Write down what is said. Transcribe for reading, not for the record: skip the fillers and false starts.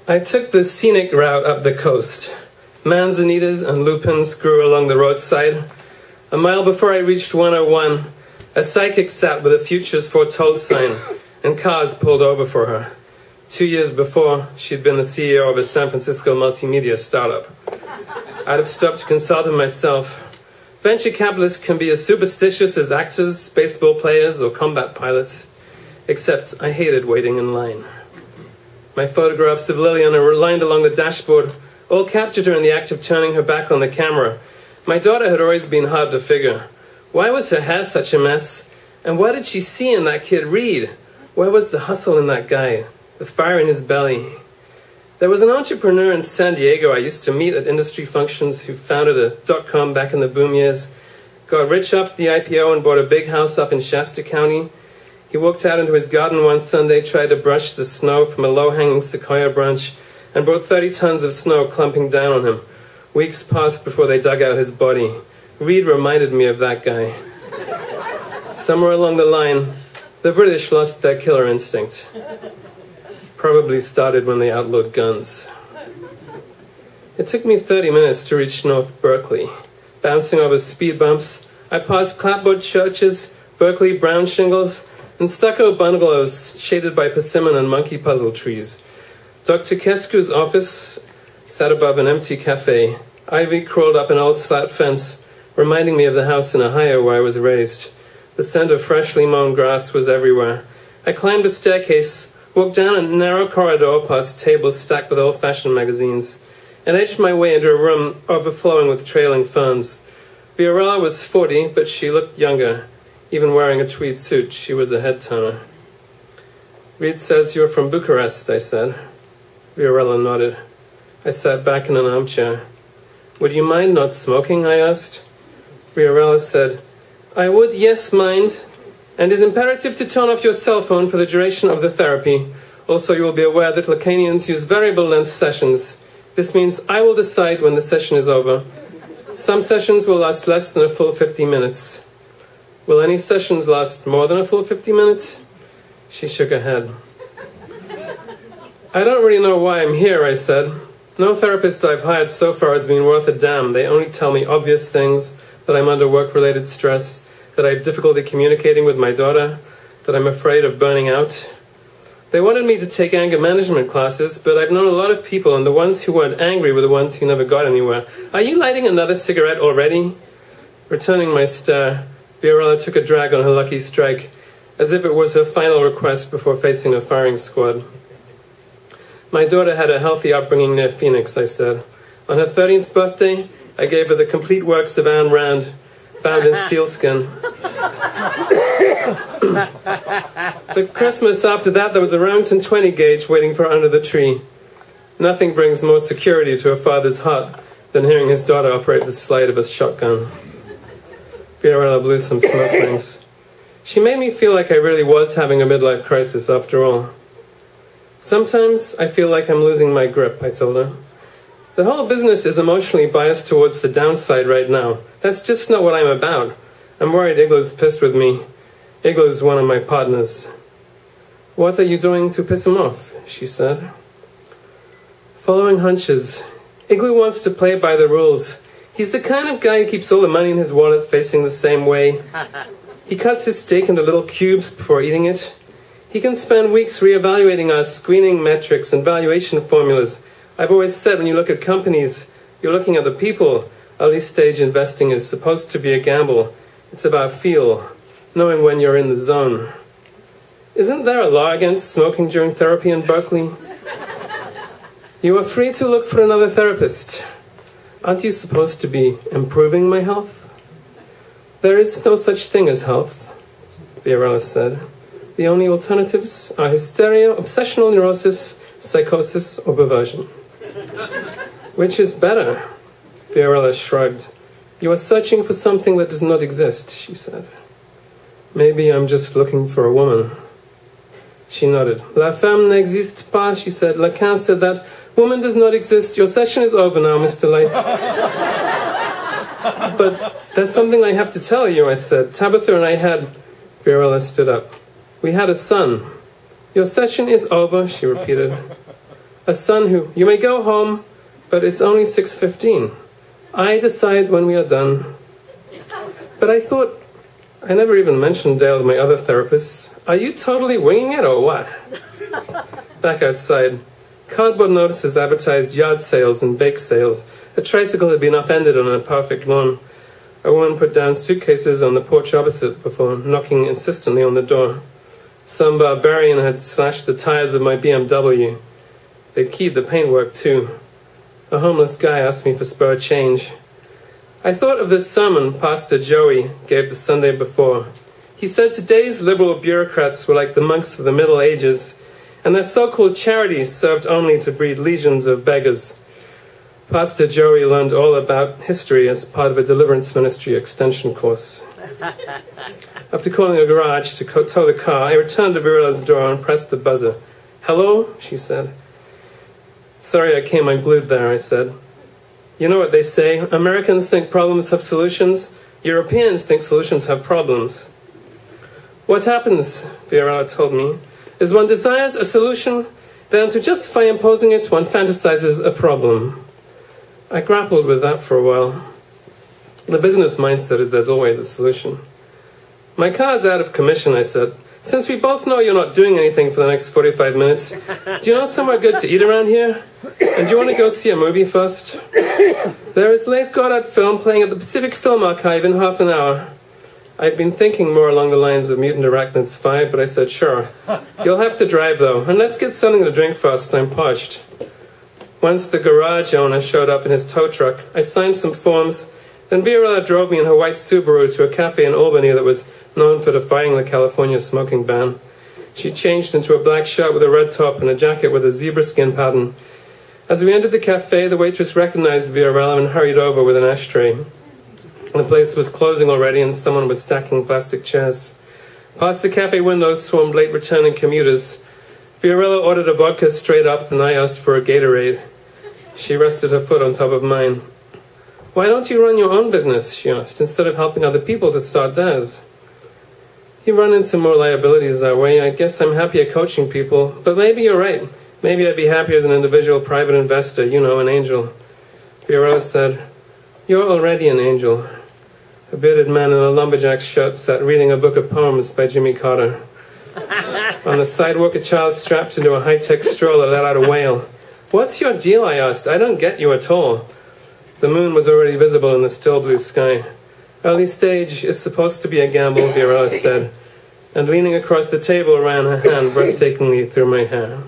I took the scenic route up the coast. Manzanitas and lupins grew along the roadside. A mile before I reached 101, a psychic sat with a futures foretold sign, and cars pulled over for her. 2 years before, she'd been the CEO of a San Francisco multimedia startup. I'd have stopped to consult with myself. Venture capitalists can be as superstitious as actors, baseball players, or combat pilots. Except I hated waiting in line. My photographs of Lillian were lined along the dashboard, all captured her in the act of turning her back on the camera. My daughter had always been hard to figure. Why was her hair such a mess? And what did she see in that kid Reed? Where was the hustle in that guy? The fire in his belly? There was an entrepreneur in San Diego I used to meet at industry functions who founded a .com back in the boom years, got rich after the IPO and bought a big house up in Shasta County. He walked out into his garden one Sunday, tried to brush the snow from a low-hanging sequoia branch, and brought 30 tons of snow clumping down on him. Weeks passed before they dug out his body. Reed reminded me of that guy. Somewhere along the line, the British lost their killer instinct. Probably started when they outlawed guns. It took me 30 minutes to reach North Berkeley. Bouncing over speed bumps, I passed clapboard churches, Berkeley brown shingles, and stucco bungalows shaded by persimmon and monkey puzzle trees. Dr. Kesku's office sat above an empty cafe. Ivy crawled up an old slat fence, reminding me of the house in Ohio where I was raised. The scent of freshly mown grass was everywhere. I climbed a staircase, walked down a narrow corridor past tables stacked with old-fashioned magazines, and edged my way into a room overflowing with trailing ferns. Viorella was 40, but she looked younger. Even wearing a tweed suit, she was a head-turner. Reed says you're from Bucharest, I said. Viorella nodded. I sat back in an armchair. Would you mind not smoking, I asked. Viorella said, I would, yes, mind. And it is imperative to turn off your cell phone for the duration of the therapy. Also, you will be aware that Lacanians use variable length sessions. This means I will decide when the session is over. Some sessions will last less than a full 50 minutes. Will any sessions last more than a full 50 minutes? She shook her head. I don't really know why I'm here, I said. No therapist I've hired so far has been worth a damn. They only tell me obvious things, that I'm under work-related stress, that I have difficulty communicating with my daughter, that I'm afraid of burning out. They wanted me to take anger management classes, but I've known a lot of people, and the ones who weren't angry were the ones who never got anywhere. Are you lighting another cigarette already? Returning my stare, Viorella took a drag on her lucky strike, as if it was her final request before facing a firing squad. My daughter had a healthy upbringing near Phoenix, I said. On her 13th birthday, I gave her the complete works of Ayn Rand, bound in sealskin. The Christmas after that, there was a Remington 20 gauge waiting for her under the tree. Nothing brings more security to a father's heart than hearing his daughter operate the slide of a shotgun. Viorella blew some smoke rings. She made me feel like I really was having a midlife crisis after all. Sometimes I feel like I'm losing my grip, I told her. The whole business is emotionally biased towards the downside right now. That's just not what I'm about. I'm worried Igloo's pissed with me. Igloo's one of my partners. What are you doing to piss him off? She said. Following hunches. Igloo wants to play by the rules. He's the kind of guy who keeps all the money in his wallet facing the same way. He cuts his steak into little cubes before eating it. He can spend weeks reevaluating our screening metrics and valuation formulas. I've always said when you look at companies, you're looking at the people. Early stage investing is supposed to be a gamble. It's about feel, knowing when you're in the zone. Isn't there a law against smoking during therapy in Berkeley? You are free to look for another therapist. Aren't you supposed to be improving my health? There is no such thing as health, Viorella said. The only alternatives are hysteria, obsessional neurosis, psychosis, or perversion. Which is better? Viorella shrugged. You are searching for something that does not exist, she said. Maybe I'm just looking for a woman. She nodded. La femme n'existe pas, she said. Lacan said that. Woman does not exist. Your session is over now, Mr. Light. But there's something I have to tell you, I said. Tabitha and I had... Viorella stood up. We had a son. Your session is over, she repeated. A son who, you may go home, but it's only 6:15. I decide when we are done. But I thought, I never even mentioned Dale to my other therapists. Are you totally winging it or what? Back outside, cardboard notices advertised yard sales and bake sales. A tricycle had been upended on a perfect lawn. A woman put down suitcases on the porch opposite before knocking insistently on the door. Some barbarian had slashed the tires of my BMW. They'd keyed the paintwork too. A homeless guy asked me for spare change. I thought of this sermon Pastor Joey gave the Sunday before. He said today's liberal bureaucrats were like the monks of the Middle Ages, and their so-called charities served only to breed legions of beggars. Pastor Joey learned all about history as part of a deliverance ministry extension course. After calling a garage to tow the car, I returned to Viola's door and pressed the buzzer. Hello, she said. Sorry I came unglued there, I said. You know what they say, Americans think problems have solutions, Europeans think solutions have problems. What happens, Viorella told me, is one desires a solution, then to justify imposing it, one fantasizes a problem. I grappled with that for a while. The business mindset is there's always a solution. My car's out of commission, I said. Since we both know you're not doing anything for the next 45 minutes, do you know somewhere good to eat around here? And do you want to go see a movie first? There is late Goddard film playing at the Pacific Film Archive in half an hour. I've been thinking more along the lines of Mutant Arachnids 5, but I said, sure. You'll have to drive, though, and let's get something to drink first. I'm parched. Once the garage owner showed up in his tow truck, I signed some forms. Then Viorella drove me in her white Subaru to a cafe in Albany that was known for defying the California smoking ban. She changed into a black shirt with a red top and a jacket with a zebra skin pattern. As we entered the cafe, the waitress recognized Viorella and hurried over with an ashtray. The place was closing already and someone was stacking plastic chairs. Past the cafe windows swarmed late returning commuters. Viorella ordered a vodka straight up and I asked for a Gatorade. She rested her foot on top of mine. Why don't you run your own business, she asked, instead of helping other people to start theirs? You run into more liabilities that way. I guess I'm happier coaching people, but maybe you're right. Maybe I'd be happier as an individual private investor, you know, an angel. Viorella said, you're already an angel. A bearded man in a lumberjack shirt sat reading a book of poems by Jimmy Carter. On the sidewalk, a child strapped into a high-tech stroller let out a wail. What's your deal, I asked. I don't get you at all. The moon was already visible in the still blue sky. Early stage is supposed to be a gamble, Viorella said, and leaning across the table ran her hand breathtakingly through my hair.